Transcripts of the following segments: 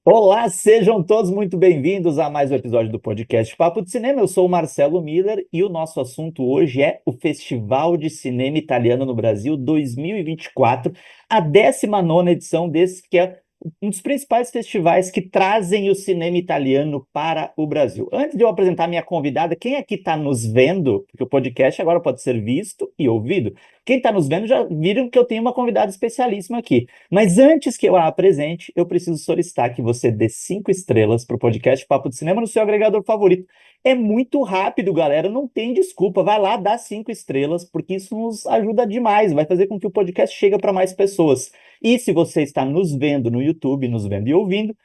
Olá, sejam todos muito bem-vindos a mais um episódio do podcast Papo de Cinema. Eu sou o Marcelo Miller e o nosso assunto hoje é o Festival de Cinema Italiano no Brasil 2024, a 19ª edição desse que é um dos principais festivais que trazem o cinema italiano para o Brasil. Antes de eu apresentar minha convidada, quem aqui está nos vendo, porque o podcast agora pode ser visto e ouvido, quem está nos vendo já viram que eu tenho uma convidada especialíssima aqui. Mas antes que eu a apresente, eu preciso solicitar que você dê 5 estrelas para o podcast Papo de Cinema no seu agregador favorito. É muito rápido, galera, não tem desculpa. Vai lá, dá 5 estrelas, porque isso nos ajuda demais, vai fazer com que o podcast chegue para mais pessoas. E se você está nos vendo no YouTube, nos vendo e ouvindo,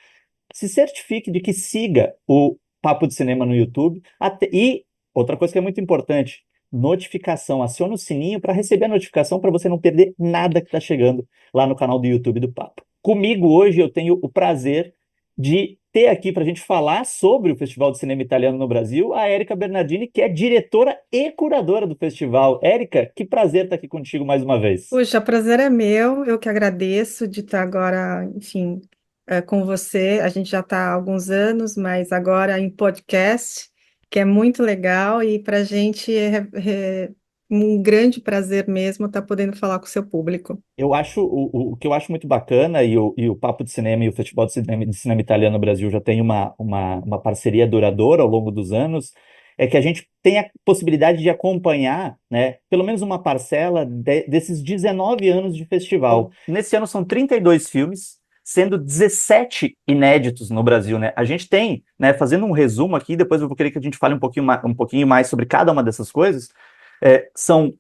se certifique de que siga o Papo de Cinema no YouTube. E outra coisa que é muito importante, notificação. Acione o sininho para receber a notificação para você não perder nada que está chegando lá no canal do YouTube do Papo. Comigo hoje eu tenho o prazer de ter aqui para a gente falar sobre o Festival de Cinema Italiano no Brasil, a Érica Bernardini, que é diretora e curadora do festival. Érica, que prazer estar aqui contigo mais uma vez. Puxa, prazer é meu, eu que agradeço de estar agora, enfim, com você. A gente já está há alguns anos, mas agora em podcast, que é muito legal, e para a gente é um grande prazer mesmo estar podendo falar com o seu público. Eu acho o que eu acho muito bacana, e o Papo de Cinema e o Festival de Cinema Italiano no Brasil já tem uma parceria duradoura ao longo dos anos, é que a gente tem a possibilidade de acompanhar, né, pelo menos uma parcela desses 19 anos de festival. Nesse ano são 32 filmes, sendo 17 inéditos no Brasil, né? A gente tem, né, fazendo um resumo aqui, depois eu vou querer que a gente fale um pouquinho mais sobre cada uma dessas coisas. São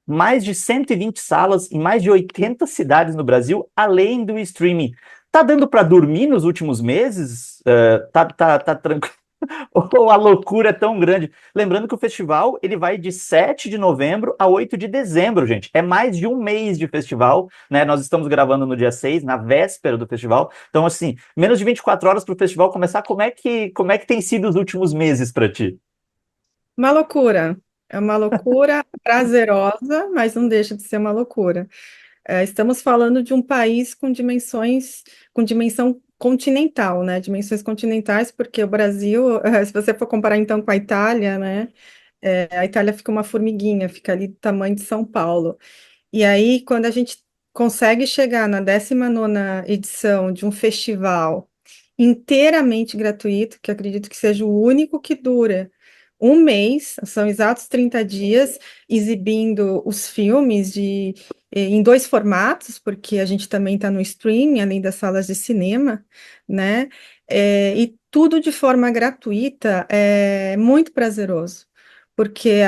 mais de 120 salas em mais de 80 cidades no Brasil, além do streaming. Tá dando para dormir nos últimos meses? Tá tranquilo? Ou a loucura é tão grande? Lembrando que o festival ele vai de 7 de novembro a 8 de dezembro, gente. É mais de um mês de festival, né? Nós estamos gravando no dia 6, na véspera do festival. Então, assim, menos de 24 horas para o festival começar. Como é que tem sido os últimos meses para ti? Uma loucura, é uma loucura prazerosa, mas não deixa de ser uma loucura. Estamos falando de um país com dimensão continental, né? Dimensões continentais, porque o Brasil, se você for comparar então com a Itália, né? A Itália fica uma formiguinha, fica ali do tamanho de São Paulo. E aí, quando a gente consegue chegar na 19ª edição de um festival inteiramente gratuito, que acredito que seja o único que dura um mês, são exatos 30 dias, exibindo os filmes em dois formatos, porque a gente também está no streaming, além das salas de cinema, né? E tudo de forma gratuita é muito prazeroso. Porque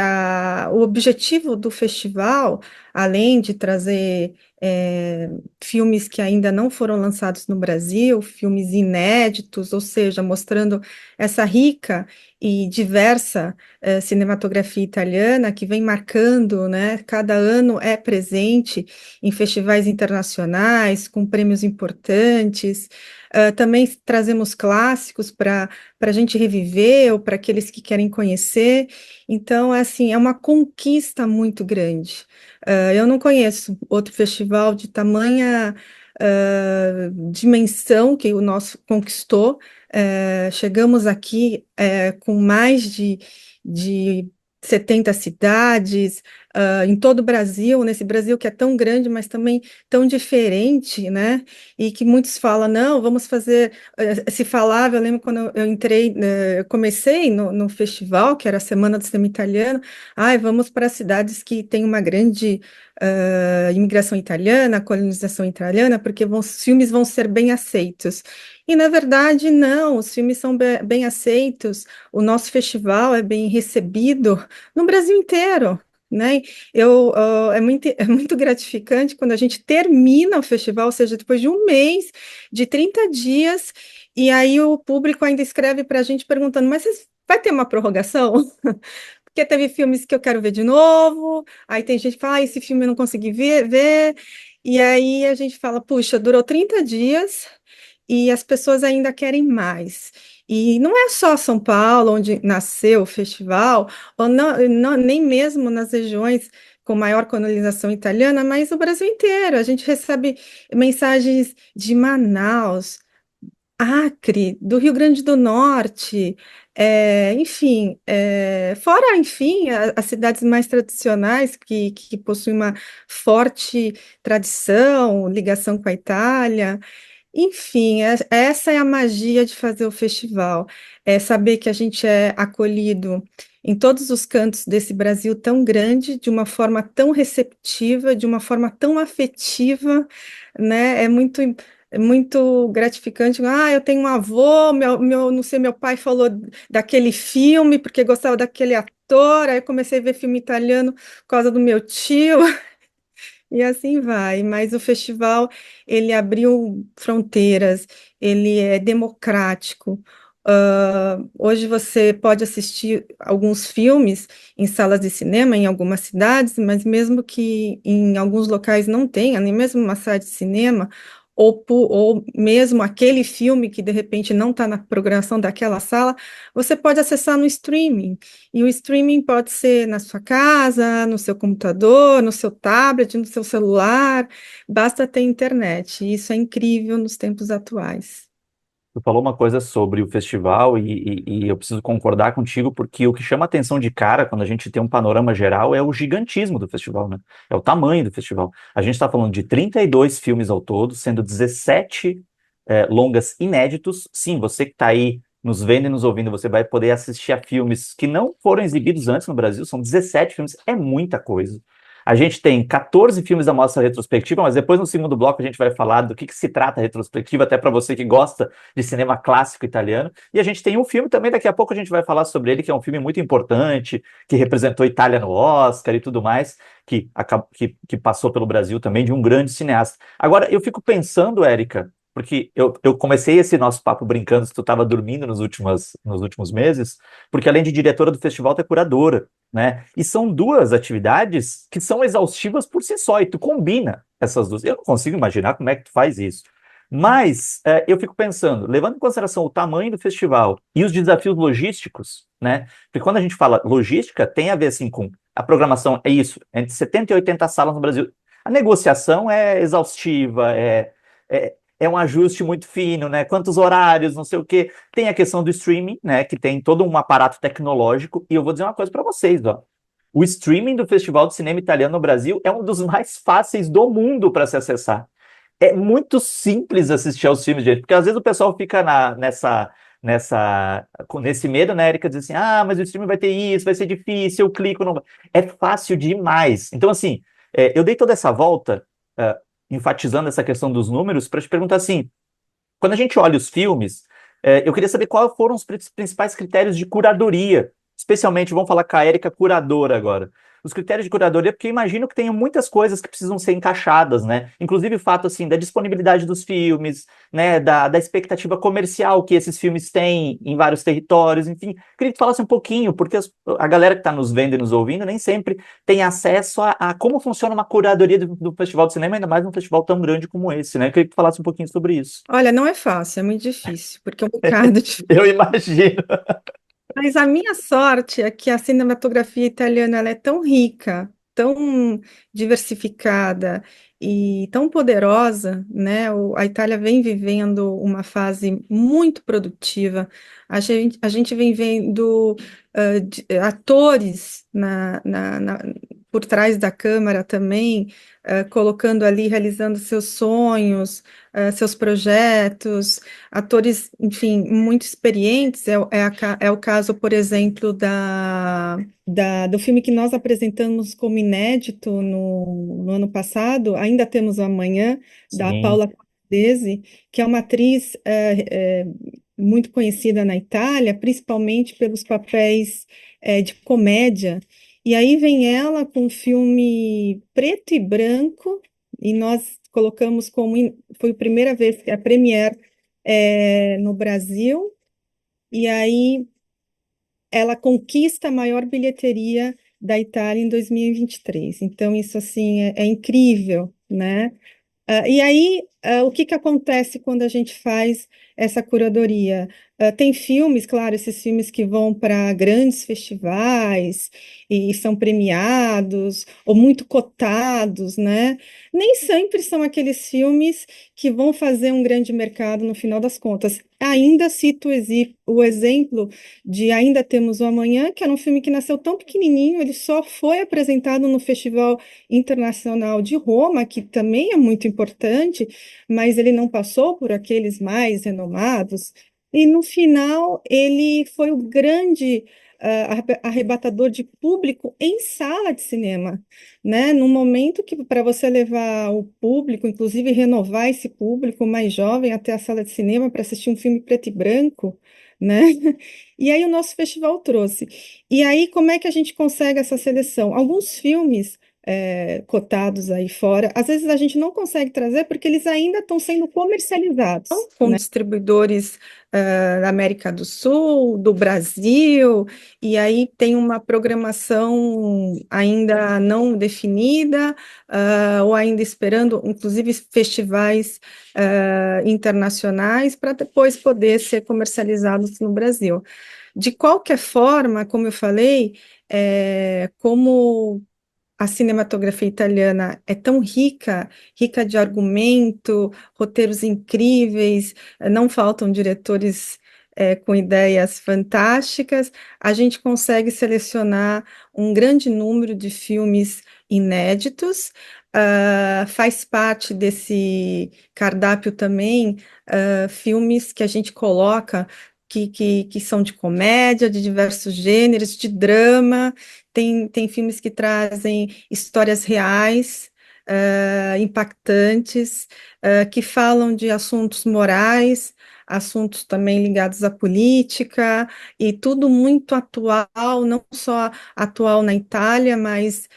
o objetivo do festival, além de trazer filmes que ainda não foram lançados no Brasil, filmes inéditos, ou seja, mostrando essa rica e diversa cinematografia italiana que vem marcando, né? Cada ano é presente em festivais internacionais, com prêmios importantes. Também trazemos clássicos para a gente reviver ou para aqueles que querem conhecer. Então, assim, é uma conquista muito grande. Eu não conheço outro festival de tamanha dimensão que o nosso conquistou. Chegamos aqui com mais de 70 cidades, em todo o Brasil, nesse Brasil que é tão grande, mas também tão diferente, né? E que muitos falam, não, vamos fazer. Se falava, eu lembro quando eu entrei, eu comecei no festival, que era a Semana do Cinema Italiano, ai, vamos para cidades que têm uma grande imigração italiana, colonização italiana, porque os filmes vão ser bem aceitos. E, na verdade, não, os filmes são bem aceitos, o nosso festival é bem recebido no Brasil inteiro. Né? É muito gratificante quando a gente termina o festival, ou seja, depois de um mês, de 30 dias, e aí o público ainda escreve para a gente perguntando, mas vai ter uma prorrogação? Porque teve filmes que eu quero ver de novo, aí tem gente que fala, esse filme eu não consegui ver, e aí a gente fala, puxa, durou 30 dias e as pessoas ainda querem mais. E não é só São Paulo, onde nasceu o festival, ou nem mesmo nas regiões com maior colonização italiana, mas o Brasil inteiro. A gente recebe mensagens de Manaus, Acre, do Rio Grande do Norte, enfim, fora, enfim, as cidades mais tradicionais que possuem uma forte tradição, ligação com a Itália. Enfim, essa é a magia de fazer o festival, é saber que a gente é acolhido em todos os cantos desse Brasil tão grande, de uma forma tão receptiva, de uma forma tão afetiva, né? É muito gratificante. Ah, eu tenho um avô, não sei, meu pai falou daquele filme porque gostava daquele ator, aí eu comecei a ver filme italiano por causa do meu tio. E assim vai, mas o festival, ele abriu fronteiras, ele é democrático. Hoje você pode assistir alguns filmes em salas de cinema em algumas cidades, mas mesmo que em alguns locais não tenha, nem mesmo uma sala de cinema, ou mesmo aquele filme que de repente não está na programação daquela sala, você pode acessar no streaming. E o streaming pode ser na sua casa, no seu computador, no seu tablet, no seu celular, basta ter internet. E isso é incrível nos tempos atuais. Tu falou uma coisa sobre o festival e eu preciso concordar contigo, porque o que chama atenção de cara quando a gente tem um panorama geral é o gigantismo do festival, né? É o tamanho do festival. A gente está falando de 32 filmes ao todo, sendo 17 longas inéditos. Sim, você que está aí nos vendo e nos ouvindo, você vai poder assistir a filmes que não foram exibidos antes no Brasil. São 17 filmes, é muita coisa. A gente tem 14 filmes da mostra retrospectiva, mas depois no segundo bloco a gente vai falar do que se trata a retrospectiva, até para você que gosta de cinema clássico italiano. E a gente tem um filme também, daqui a pouco a gente vai falar sobre ele, que é um filme muito importante, que representou a Itália no Oscar e tudo mais, que passou pelo Brasil também, de um grande cineasta. Agora, eu fico pensando, Érica, porque eu comecei esse nosso papo brincando se tu estava dormindo nos últimos meses, porque além de diretora do festival, tu é curadora, né? E são duas atividades que são exaustivas por si só, e tu combina essas duas. Eu não consigo imaginar como é que tu faz isso. Mas eu fico pensando, levando em consideração o tamanho do festival e os desafios logísticos, né? Porque quando a gente fala logística, tem a ver assim com a programação, é isso, entre 70 e 80 salas no Brasil. A negociação é exaustiva, é um ajuste muito fino, né? Quantos horários, não sei o quê. Tem a questão do streaming, né? Que tem todo um aparato tecnológico. E eu vou dizer uma coisa para vocês, ó. O streaming do Festival de Cinema Italiano no Brasil é um dos mais fáceis do mundo para se acessar. É muito simples assistir aos filmes, gente, porque às vezes o pessoal fica nesse medo, né, Erika, diz assim, ah, mas o streaming vai ter isso, vai ser difícil, eu clico, não... É fácil demais. Então, assim, eu dei toda essa volta, enfatizando essa questão dos números, para te perguntar assim, quando a gente olha os filmes, eu queria saber quais foram os principais critérios de curadoria, especialmente, vamos falar com a Érica curadora agora. Os critérios de curadoria, porque eu imagino que tenham muitas coisas que precisam ser encaixadas, né? Inclusive o fato, assim, da disponibilidade dos filmes, né? Da expectativa comercial que esses filmes têm em vários territórios, enfim. Queria que tu falasse um pouquinho, porque a galera que está nos vendo e nos ouvindo nem sempre tem acesso a como funciona uma curadoria do Festival de Cinema, ainda mais num festival tão grande como esse, né? Eu queria que tu falasse um pouquinho sobre isso. Olha, não é fácil, é muito difícil, porque é um bocado difícil. Eu imagino. Mas a minha sorte é que a cinematografia italiana ela é tão rica, tão diversificada e tão poderosa, né? A Itália vem vivendo uma fase muito produtiva. A gente vem vendo atores por trás da câmera também, colocando ali, realizando seus sonhos, seus projetos atores, enfim, muito experientes. É o caso, por exemplo, do filme que nós apresentamos como inédito no ano passado, Ainda Temos o Amanhã, da Sim, Paula Cortese, que é uma atriz muito conhecida na Itália, principalmente pelos papéis de comédia. E aí vem ela com um filme preto e branco, e nós colocamos foi a primeira vez que a premiere no Brasil, e aí ela conquista a maior bilheteria da Itália em 2023. Então, isso assim é incrível, né? E aí o que que acontece quando a gente faz essa curadoria? Tem filmes, claro, esses filmes que vão para grandes festivais e são premiados ou muito cotados, né? Nem sempre são aqueles filmes que vão fazer um grande mercado no final das contas. Ainda cito o exemplo de Ainda Temos o Amanhã, que era um filme que nasceu tão pequenininho, ele só foi apresentado no Festival Internacional de Roma, que também é muito importante, mas ele não passou por aqueles mais renomados. E no final, ele foi o grande arrebatador de público em sala de cinema, né? No momento que para você levar o público, inclusive renovar esse público mais jovem até a sala de cinema para assistir um filme preto e branco, né? E aí o nosso festival trouxe. E aí, como é que a gente consegue essa seleção? Alguns filmes cotados aí fora, às vezes a gente não consegue trazer porque eles ainda estão sendo comercializados, com distribuidores da América do Sul, do Brasil, e aí tem uma programação ainda não definida, ou ainda esperando, inclusive, festivais internacionais para depois poder ser comercializados no Brasil. De qualquer forma, como eu falei, como a cinematografia italiana é tão rica, rica de argumento, roteiros incríveis, não faltam diretores com ideias fantásticas. A gente consegue selecionar um grande número de filmes inéditos. Faz parte desse cardápio também filmes que a gente coloca que são de comédia, de diversos gêneros, de drama. Tem filmes que trazem histórias reais, impactantes, que falam de assuntos morais, assuntos também ligados à política, e tudo muito atual, não só atual na Itália, mas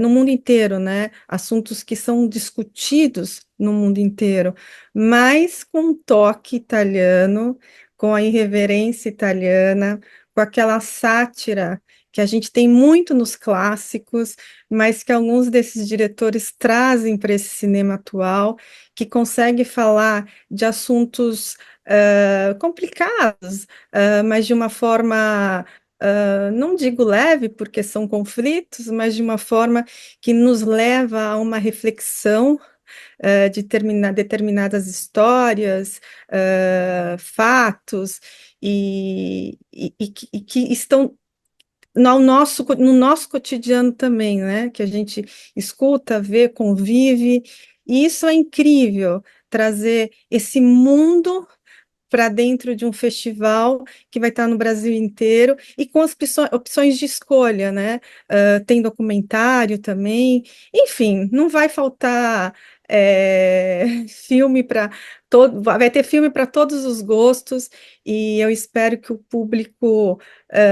no mundo inteiro, né? Assuntos que são discutidos no mundo inteiro, mas com um toque italiano, com a irreverência italiana, com aquela sátira que a gente tem muito nos clássicos, mas que alguns desses diretores trazem para esse cinema atual, que consegue falar de assuntos complicados, mas de uma forma, não digo leve, porque são conflitos, mas de uma forma que nos leva a uma reflexão de determinadas histórias, fatos, e que estão no nosso cotidiano também, né? Que a gente escuta, vê, convive, e isso é incrível, trazer esse mundo para dentro de um festival que vai estar no Brasil inteiro e com as opções de escolha, né? Tem documentário também, enfim, não vai faltar filme para vai ter filme para todos os gostos e eu espero que o público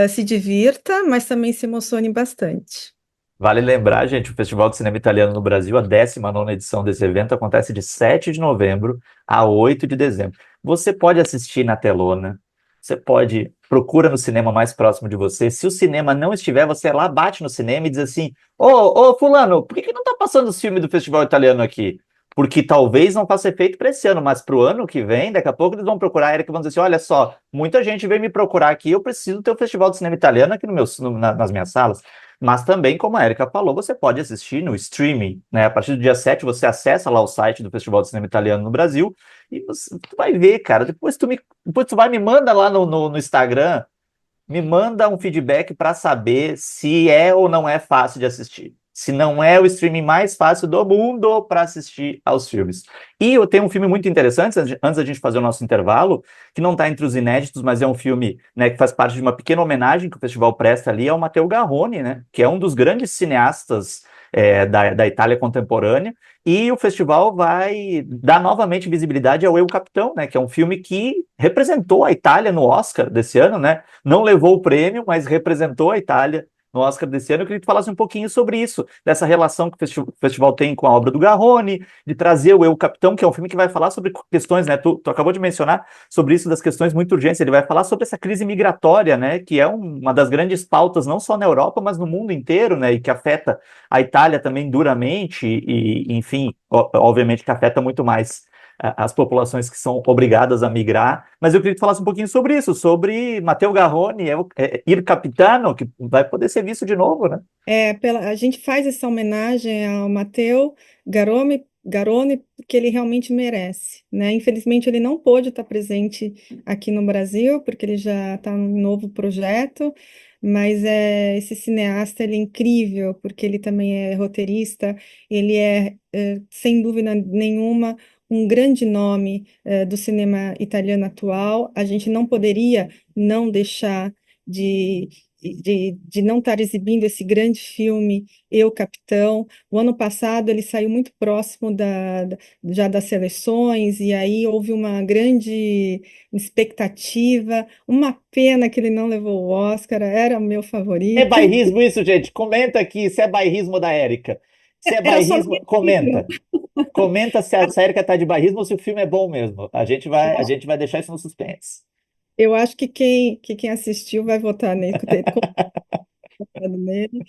se divirta, mas também se emocione bastante. Vale lembrar, gente, o Festival de Cinema Italiano no Brasil, a 19ª edição desse evento, acontece de 7 de novembro a 8 de dezembro. Você pode assistir na telona, você pode, procura no cinema mais próximo de você. Se o cinema não estiver, você lá bate no cinema e diz assim: ô, fulano, por que não tá passando os filmes do Festival Italiano aqui? Porque talvez não faça efeito para esse ano, mas para o ano que vem, daqui a pouco eles vão procurar a Erika e vão dizer assim: olha só, muita gente veio me procurar aqui, eu preciso ter o Festival de Cinema Italiano aqui nas minhas salas. Mas também, como a Erika falou, você pode assistir no streaming, né? A partir do dia 7 você acessa lá o site do Festival de Cinema Italiano no Brasil e tu vai ver, cara. Depois tu vai me manda lá no Instagram, me manda um feedback para saber se é ou não é fácil de assistir. Se não é o streaming mais fácil do mundo para assistir aos filmes. E eu tenho um filme muito interessante, antes da gente fazer o nosso intervalo, que não está entre os inéditos, mas é um filme, né, que faz parte de uma pequena homenagem que o festival presta ali ao Matteo Garrone, né, que é um dos grandes cineastas da Itália contemporânea, e o festival vai dar novamente visibilidade ao Eu, Capitão, né, que é um filme que representou a Itália no Oscar desse ano, né, não levou o prêmio, mas representou a Itália no Oscar desse ano. Eu queria que tu falasse um pouquinho sobre isso, dessa relação que o festival tem com a obra do Garrone, de trazer o Eu, Capitão, que é um filme que vai falar sobre questões, né? Tu acabou de mencionar sobre isso, das questões muito urgentes. Ele vai falar sobre essa crise migratória, né? Que é uma das grandes pautas, não só na Europa, mas no mundo inteiro, né? E que afeta a Itália também duramente, e enfim, obviamente que afeta muito mais as populações que são obrigadas a migrar. Mas eu queria que tu falasse um pouquinho sobre isso, sobre Matteo Garrone, Il Capitano, que vai poder ser visto de novo, né? A gente faz essa homenagem ao Matteo Garrone, porque ele realmente merece, né? Infelizmente, ele não pôde estar presente aqui no Brasil, porque ele já está num novo projeto, mas esse cineasta, ele é incrível, porque ele também é roteirista, ele sem dúvida nenhuma, um grande nome, do cinema italiano atual. A gente não poderia não deixar de de não estar exibindo esse grande filme, Eu, Capitão. O ano passado ele saiu muito próximo já das seleções, e aí houve uma grande expectativa. Uma pena que ele não levou o Oscar, era o meu É favorito. bairrismo isso, gente? Comenta aqui se é bairrismo da Érica. Se é Era só bairrismo, comenta. Comenta se a Érica tá de bairrismo ou se o filme é bom mesmo. A gente vai deixar isso no suspense. eu acho que quem assistiu vai votar nele, ter votado nele.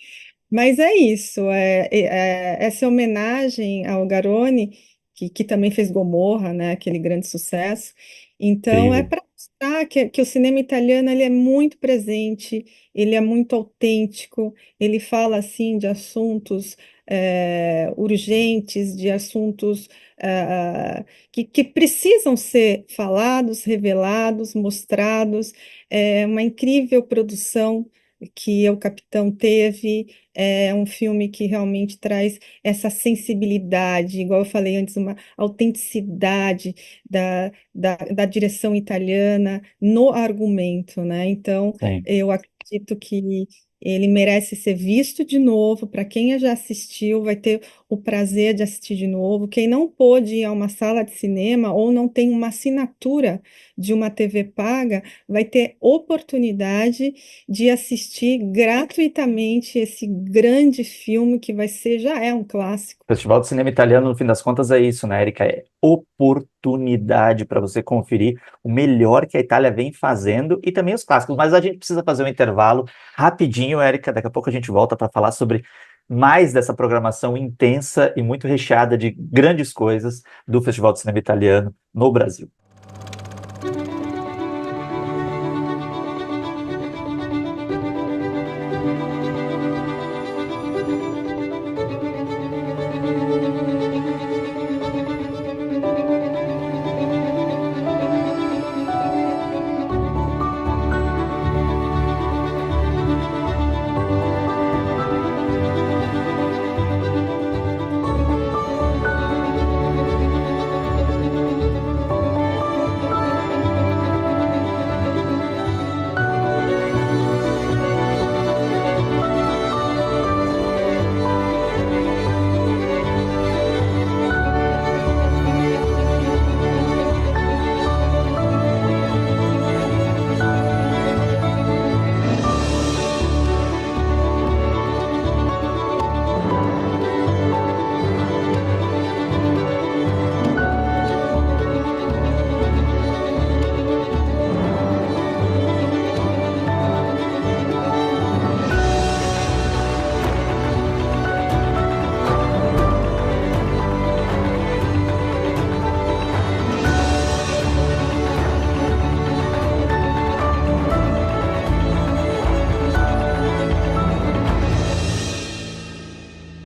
Mas é isso, essa homenagem ao Garone, que também fez Gomorra, né, aquele grande sucesso. Então, é Incrível. para mostrar que o cinema italiano ele é muito presente, ele é muito autêntico, ele fala, assim, de assuntos urgentes, de assuntos que precisam ser falados, revelados, mostrados. É uma incrível produção que o Capitão teve. É um filme que realmente traz essa sensibilidade, igual eu falei antes, uma autenticidade da direção italiana no argumento, né? Então, Sim. eu acredito que ele merece ser visto de novo. Para quem já assistiu, vai ter o prazer de assistir de novo. Quem não pôde ir a uma sala de cinema ou não tem uma assinatura de uma TV paga, vai ter oportunidade de assistir gratuitamente esse grande filme que já é um clássico. O Festival de Cinema Italiano, no fim das contas, é isso, né, Erika? É oportunidade para você conferir o melhor que a Itália vem fazendo e também os clássicos. Mas a gente precisa fazer um intervalo rapidinho, Erika. Daqui a pouco a gente volta para falar sobre mais dessa programação intensa e muito recheada de grandes coisas do Festival de Cinema Italiano no Brasil.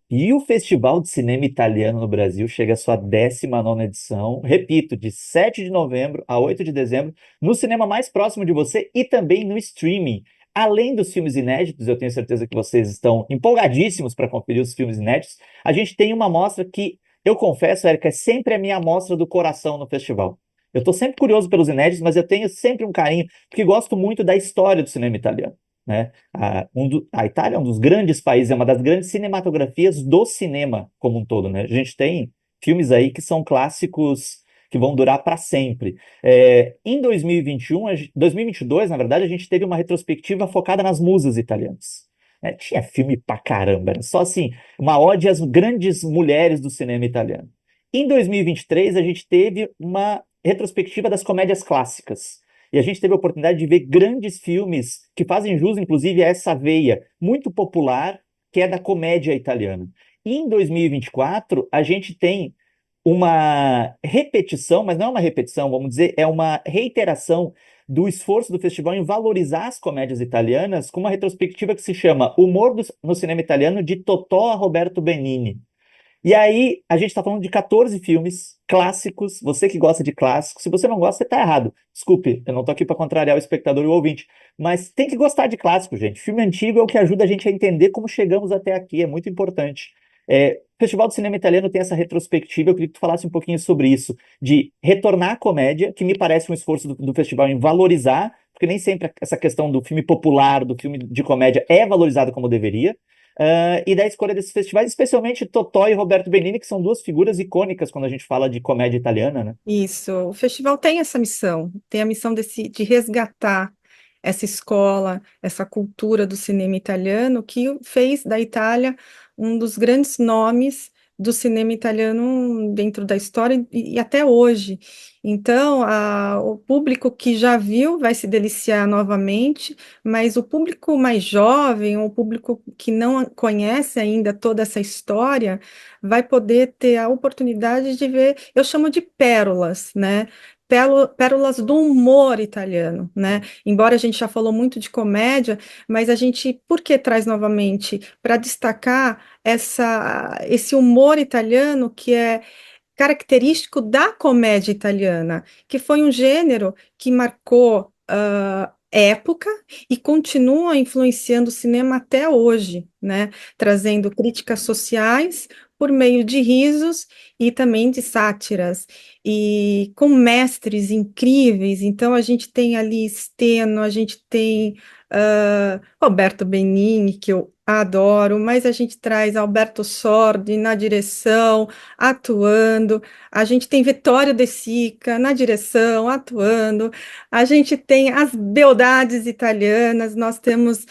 E o Festival de Cinema Italiano no Brasil chega à sua 19ª edição, repito, de 7 de novembro a 8 de dezembro, no cinema mais próximo de você e também no streaming. Além dos filmes inéditos, eu tenho certeza que vocês estão empolgadíssimos para conferir os filmes inéditos, a gente tem uma mostra que, eu confesso, Érica, é sempre a minha mostra do coração no festival. Eu estou sempre curioso pelos inéditos, mas eu tenho sempre um carinho, porque gosto muito da história do cinema italiano, né? A Itália é um dos grandes países, é uma das grandes cinematografias do cinema como um todo, né? A gente tem filmes aí que são clássicos que vão durar para sempre. Em 2021, 2022, na verdade, a gente teve uma retrospectiva focada nas musas italianas. Tinha filme pra caramba, era só assim, uma ode às grandes mulheres do cinema italiano. Em 2023, a gente teve uma retrospectiva das comédias clássicas. E a gente teve a oportunidade de ver grandes filmes que fazem jus, inclusive, a essa veia muito popular que é da comédia italiana. E em 2024, a gente tem uma repetição, mas não é uma repetição, vamos dizer, é uma reiteração do esforço do festival em valorizar as comédias italianas com uma retrospectiva que se chama no Cinema Italiano, de Totò a Roberto Benigni. E aí, a gente está falando de 14 filmes clássicos. Você que gosta de clássicos, se você não gosta, você está errado. Desculpe, eu não estou aqui para contrariar o espectador e o ouvinte. Mas tem que gostar de clássico, gente. Filme antigo é o que ajuda a gente a entender como chegamos até aqui. É muito importante. O Festival do Cinema Italiano tem essa retrospectiva. Eu queria que tu falasse um pouquinho sobre isso, de retornar à comédia, que me parece um esforço do festival em valorizar, porque nem sempre essa questão do filme popular, do filme de comédia, é valorizada como deveria. E da escolha desses festivais, especialmente Totò e Roberto Benigni, que são duas figuras icônicas quando a gente fala de comédia italiana, né? Isso, o festival tem essa missão, tem a missão de resgatar essa escola, essa cultura do cinema italiano que fez da Itália um dos grandes nomes do cinema italiano dentro da história e até hoje. Então, o público que já viu vai se deliciar novamente, mas o público mais jovem, o público que não conhece ainda toda essa história, vai poder ter a oportunidade de ver, eu chamo de pérolas, né? Pérolas do humor italiano, né? Embora a gente já falou muito de comédia, mas a gente, por que traz novamente? Para destacar esse humor italiano que é característico da comédia italiana, que foi um gênero que marcou época e continua influenciando o cinema até hoje, né? Trazendo críticas sociais por meio de risos e também de sátiras, e com mestres incríveis. Então, a gente tem ali Steno, a gente tem Roberto Benigni, que eu adoro, mas a gente traz Alberto Sordi na direção, atuando, a gente tem Vittorio De Sica na direção, atuando, a gente tem as beldades italianas, nós temos,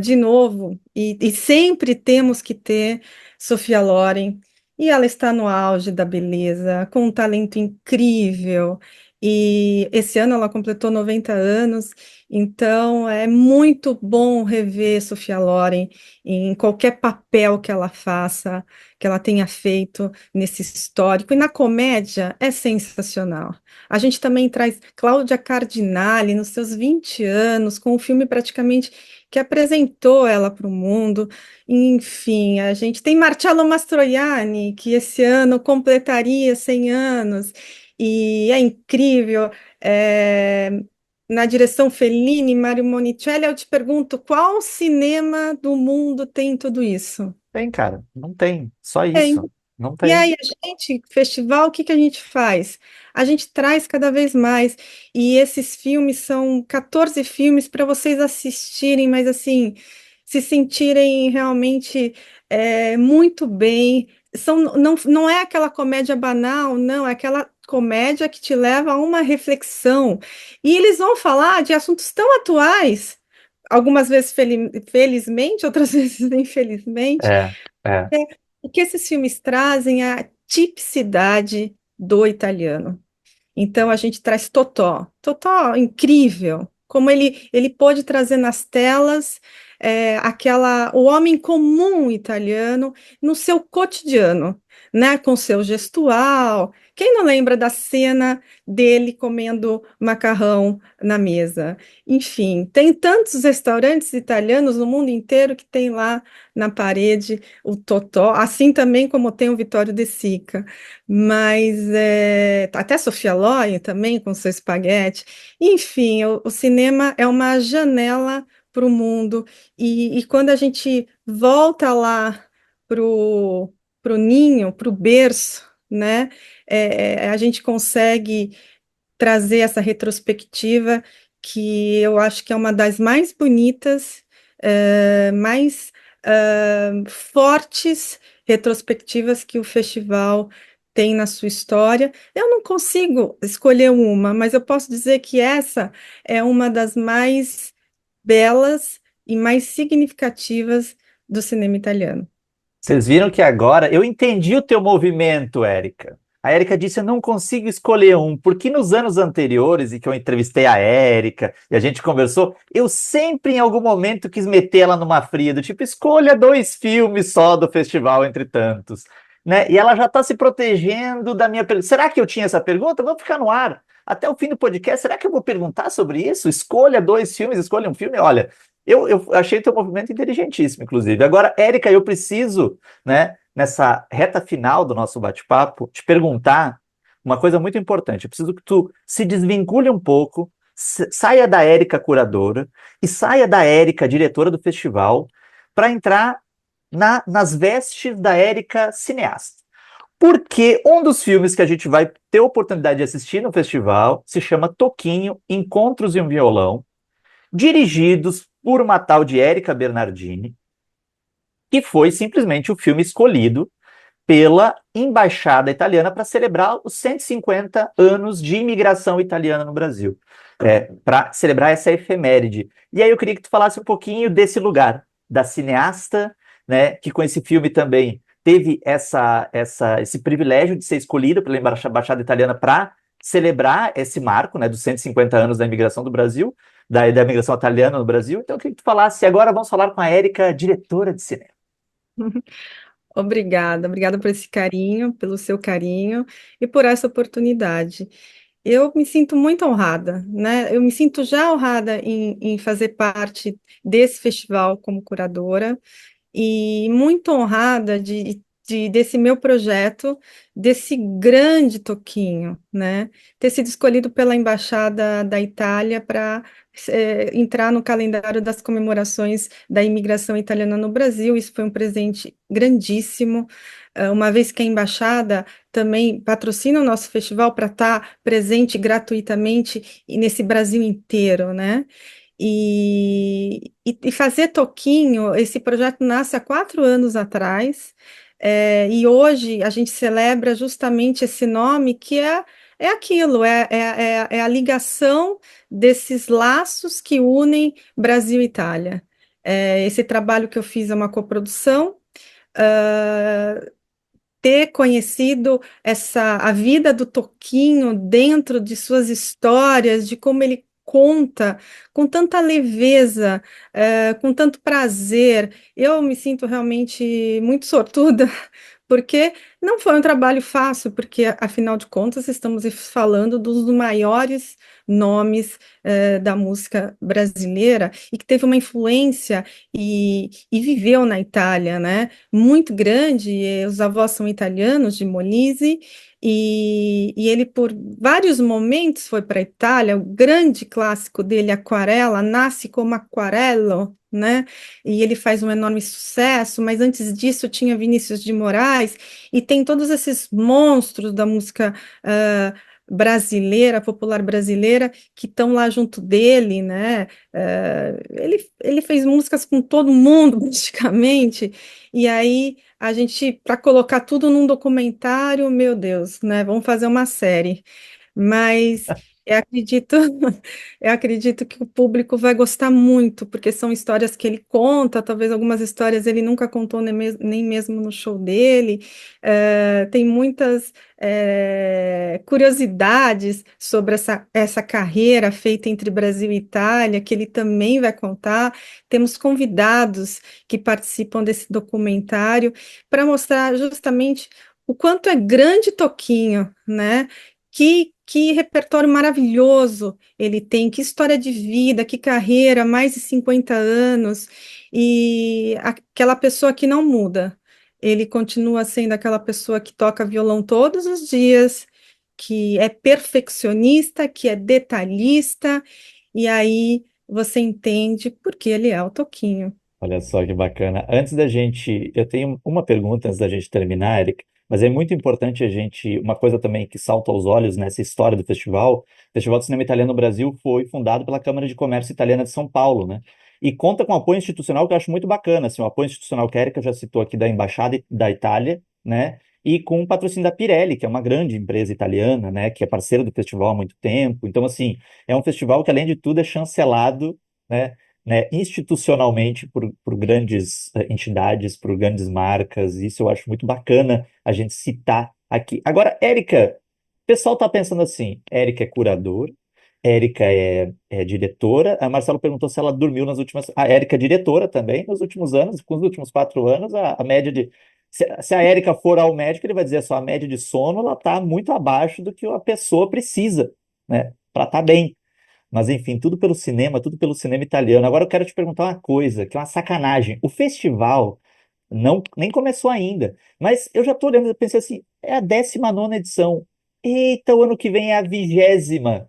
de novo, e sempre temos que ter Sofia Loren, e ela está no auge da beleza, com um talento incrível, e esse ano ela completou 90 anos, então é muito bom rever Sofia Loren em qualquer papel que ela faça, que ela tenha feito nesse histórico. E na comédia é sensacional. A gente também traz Cláudia Cardinale nos seus 20 anos, com um filme praticamente que apresentou ela para o mundo. Enfim, a gente tem Marcello Mastroianni, que esse ano completaria 100 anos, e é incrível. é, Na direção Fellini, Mario Monicelli, eu te pergunto, qual cinema do mundo tem tudo isso? Tem, cara, não tem. Só Tem. isso. Não E tem. aí, a gente, festival, o que que a gente faz? A gente traz cada vez mais, e esses filmes são 14 filmes para vocês assistirem, mas assim, se sentirem realmente muito bem. Não é aquela comédia banal, não, é aquela comédia que te leva a uma reflexão. E eles vão falar de assuntos tão atuais, algumas vezes felizmente, outras vezes infelizmente. É, é. O que esses filmes trazem é a tipicidade do italiano. Então a gente traz Totò. Totò, incrível. Como ele pôde trazer nas telas o homem comum italiano no seu cotidiano, né? Com seu gestual. Quem não lembra da cena dele comendo macarrão na mesa? Enfim, tem tantos restaurantes italianos no mundo inteiro que tem lá na parede o Totò, assim também como tem o Vittorio De Sica. Mas até Sofia Loren também com seu espaguete. Enfim, o cinema é uma janela para o mundo. E quando a gente volta lá pro ninho, pro berço, né, a gente consegue trazer essa retrospectiva que eu acho que é uma das mais bonitas, mais fortes retrospectivas que o festival tem na sua história. Eu não consigo escolher uma, mas eu posso dizer que essa é uma das mais belas e mais significativas do cinema italiano. Vocês viram que agora eu entendi o teu movimento, Érica. A Érica disse: Eu não consigo escolher um, porque nos anos anteriores, em que eu entrevistei a Érica e a gente conversou, eu sempre em algum momento quis meter ela numa fria, do tipo, escolha dois filmes só do festival entre tantos. né? E ela já está se protegendo da minha pergunta. Será que eu tinha essa pergunta? Vamos ficar no ar até o fim do podcast. Será que eu vou perguntar sobre isso? Escolha dois filmes, escolha um filme. Olha, eu achei teu movimento inteligentíssimo, inclusive. Agora, Érica, eu preciso, né, nessa reta final do nosso bate-papo, te perguntar uma coisa muito importante. Eu preciso que tu se desvincule um pouco, saia da Érica curadora e saia da Érica diretora do festival para entrar nas vestes da Érica cineasta. Porque um dos filmes que a gente vai ter oportunidade de assistir no festival se chama Toquinho, Encontros e um Violão, dirigidos por uma tal de Érica Bernardini, que foi simplesmente o filme escolhido pela embaixada italiana para celebrar os 150 anos de imigração italiana no Brasil, para celebrar essa efeméride. E aí eu queria que tu falasse um pouquinho desse lugar, da cineasta, né, que com esse filme também teve esse privilégio de ser escolhido pela embaixada italiana para celebrar esse marco, né, dos 150 anos da imigração do Brasil, da imigração italiana no Brasil. Então eu queria que tu falasse, agora vamos falar com a Érica, diretora de cinema. Obrigada, obrigada por esse carinho, pelo seu carinho e por essa oportunidade. Eu me sinto muito honrada, né? Eu me sinto já honrada em fazer parte desse festival como curadora e muito honrada desse meu projeto, desse grande Toquinho, né? Ter sido escolhido pela Embaixada da Itália para entrar no calendário das comemorações da imigração italiana no Brasil. Isso foi um presente grandíssimo. Uma vez que a Embaixada também patrocina o nosso festival para estar presente gratuitamente e nesse Brasil inteiro, né? E fazer Toquinho, esse projeto nasce há 4 anos atrás, e hoje a gente celebra justamente esse nome que é aquilo, é a ligação desses laços que unem Brasil e Itália. Esse trabalho que eu fiz é uma coprodução, ah, ter conhecido a vida do Toquinho dentro de suas histórias, de como ele conta com tanta leveza, com tanto prazer. Eu me sinto realmente muito sortuda, porque não foi um trabalho fácil, porque afinal de contas estamos falando dos maiores nomes, da música brasileira e que teve uma influência e viveu na Itália, né? Muito grande. Os avós são italianos, de Molise, e ele, por vários momentos, foi para a Itália. O grande clássico dele, Aquarela, nasce como Aquarello, né? E ele faz um enorme sucesso, mas antes disso tinha Vinícius de Moraes, e tem todos esses monstros da música brasileira, popular brasileira, que estão lá junto dele, né? Ele fez músicas com todo mundo, praticamente, e aí a gente, para colocar tudo num documentário, meu Deus, né? Vamos fazer uma série. Mas eu acredito, eu acredito que o público vai gostar muito, porque são histórias que ele conta, talvez algumas histórias ele nunca contou nem mesmo no show dele. Tem muitas curiosidades sobre essa carreira feita entre Brasil e Itália, que ele também vai contar. Temos convidados que participam desse documentário para mostrar justamente o quanto é grande Toquinho, né? Que repertório maravilhoso ele tem, que história de vida, que carreira, mais de 50 anos, e aquela pessoa que não muda. Ele continua sendo aquela pessoa que toca violão todos os dias, que é perfeccionista, que é detalhista, e aí você entende por que ele é o Toquinho. Olha só que bacana. Antes da gente, eu tenho uma pergunta antes da gente terminar, Eric, mas é muito importante a gente, uma coisa também que salta aos olhos nessa história do festival, o Festival de Cinema Italiano no Brasil foi fundado pela Câmara de Comércio Italiana de São Paulo, né? E conta com um apoio institucional que eu acho muito bacana, assim, o apoio institucional que a Erika já citou aqui da Embaixada da Itália, né? E com o patrocínio da Pirelli, que é uma grande empresa italiana, né? Que é parceira do festival há muito tempo. Então, assim, é um festival que, além de tudo, é chancelado, né, institucionalmente por grandes entidades, por grandes marcas. Isso eu acho muito bacana a gente citar aqui. Agora, Érica, o pessoal está pensando assim: Érica é curadora, Érica é diretora. A Marcela perguntou se ela dormiu nas últimas. A Érica é diretora também nos últimos anos, nos últimos 4 anos, a média de Se a Érica for ao médico, ele vai dizer a sua média de sono ela está muito abaixo do que a pessoa precisa, né, para estar bem. Mas enfim, tudo pelo cinema italiano. Agora eu quero te perguntar uma coisa, que é uma sacanagem. O festival não nem começou ainda, mas eu já tô olhando e pensei assim, é a 19ª edição. Eita, o ano que vem é a 20ª.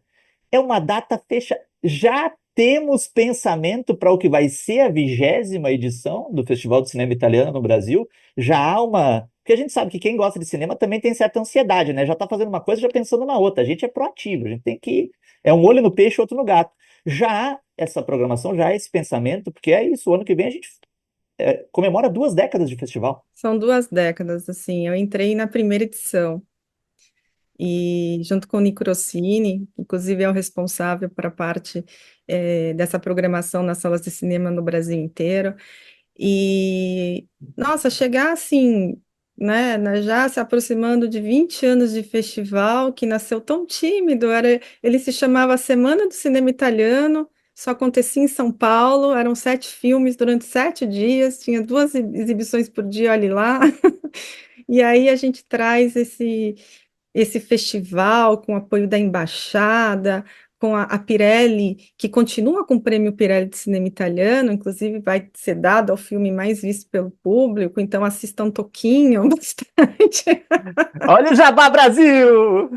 É uma data fecha. Já temos pensamento para o que vai ser a 20ª edição do Festival de Cinema Italiano no Brasil? Já há uma. Porque a gente sabe que quem gosta de cinema também tem certa ansiedade, né? Já está fazendo uma coisa, já pensando na outra. A gente é proativo, a gente tem que. É um olho no peixe, outro no gato. Já há essa programação, já há esse pensamento, porque é isso. O ano que vem a gente comemora 2 décadas de festival. São 2 décadas, assim. Eu entrei na primeira edição e junto com o Nico Rossini, inclusive é o responsável para a parte dessa programação nas salas de cinema no Brasil inteiro. E, nossa, chegar assim, né, já se aproximando de 20 anos de festival, que nasceu tão tímido, ele se chamava Semana do Cinema Italiano, só acontecia em São Paulo, eram 7 filmes durante 7 dias, tinha 2 exibições por dia, olhe lá. E aí a gente traz esse festival com o apoio da embaixada, com a Pirelli, que continua com o prêmio Pirelli de cinema italiano, inclusive vai ser dado ao filme mais visto pelo público, então assistam Toquinho bastante. Olha o Jabá Brasil!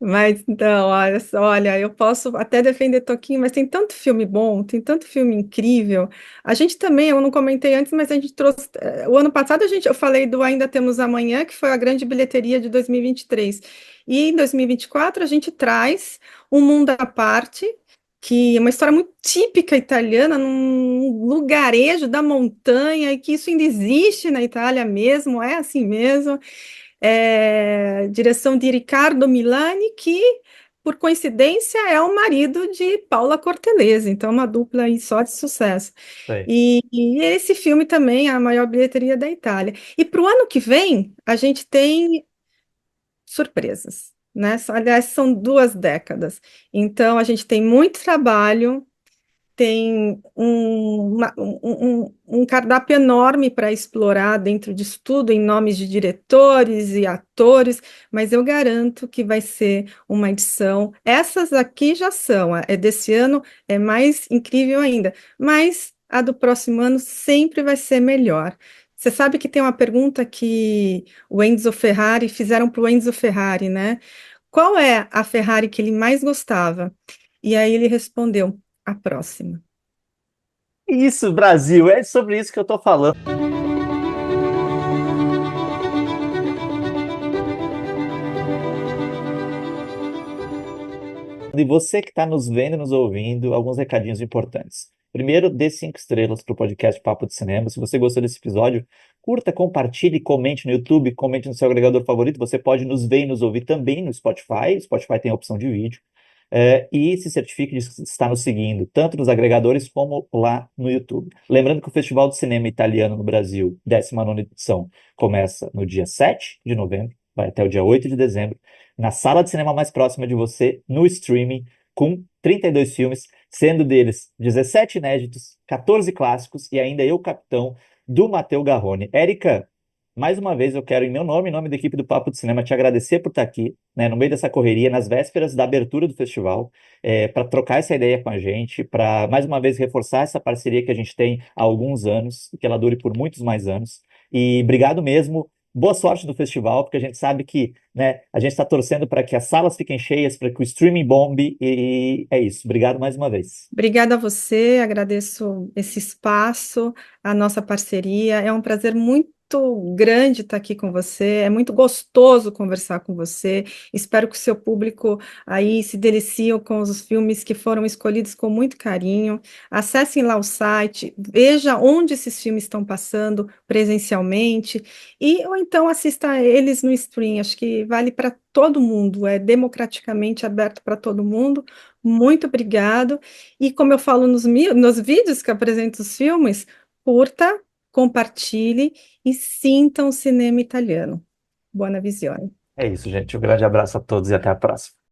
Mas então, olha, eu posso até defender Toquinho, mas tem tanto filme bom, tem tanto filme incrível. A gente também, eu não comentei antes, mas a gente trouxe. O ano passado eu falei do Ainda Temos Amanhã, que foi a grande bilheteria de 2023. E em 2024 a gente traz Um Mundo à Parte, que é uma história muito típica italiana, num lugarejo da montanha, e que isso ainda existe na Itália mesmo, é assim mesmo, direção de Riccardo Milani, que, por coincidência, é o marido de Paula Cortellesi, então uma dupla aí só de sucesso. Sei. E esse filme também é a maior bilheteria da Itália. E para o ano que vem, a gente tem surpresas, né? Aliás, são 2 décadas. Então, a gente tem muito trabalho, tem um cardápio enorme para explorar dentro disso tudo, em nomes de diretores e atores, mas eu garanto que vai ser uma edição. Essas aqui já são, é desse ano, é mais incrível ainda, mas a do próximo ano sempre vai ser melhor. Você sabe que tem uma pergunta que o Enzo Ferrari fizeram para o Enzo Ferrari, né? Qual é a Ferrari que ele mais gostava? E aí ele respondeu: a próxima. Isso, Brasil, é sobre isso que eu tô falando. E você que está nos vendo e nos ouvindo, alguns recadinhos importantes. Primeiro, dê 5 estrelas para o podcast Papo de Cinema. Se você gostou desse episódio, curta, compartilhe, comente no YouTube, comente no seu agregador favorito. Você pode nos ver e nos ouvir também no Spotify. O Spotify tem a opção de vídeo. E se certifique de estar nos seguindo, tanto nos agregadores como lá no YouTube. Lembrando que o Festival de Cinema Italiano no Brasil, 19ª edição, começa no dia 7 de novembro, vai até o dia 8 de dezembro, na sala de cinema mais próxima de você, no streaming, com 32 filmes, sendo deles 17 inéditos, 14 clássicos e ainda Eu, Capitão, do Matteo Garrone. Érica, mais uma vez eu quero, em meu nome, em nome da equipe do Papo de Cinema, te agradecer por estar aqui, né, no meio dessa correria, nas vésperas da abertura do festival, para trocar essa ideia com a gente, para mais uma vez reforçar essa parceria que a gente tem há alguns anos e que ela dure por muitos mais anos. E obrigado mesmo. Boa sorte no festival, porque a gente sabe que, né, a gente está torcendo para que as salas fiquem cheias, para que o streaming bombe, e é isso. Obrigado mais uma vez. Obrigada a você, agradeço esse espaço, a nossa parceria. É um prazer muito grande estar aqui com você, é muito gostoso conversar com você. Espero que o seu público aí se delicie com os filmes que foram escolhidos com muito carinho. Acessem lá o site, veja onde esses filmes estão passando presencialmente, ou então assista a eles no stream. Acho que vale para todo mundo, é democraticamente aberto para todo mundo. Muito obrigado. E como eu falo nos vídeos que eu apresento os filmes, curta, compartilhe e sintam o cinema italiano. Buona visione. É isso, gente. Um grande abraço a todos e até a próxima.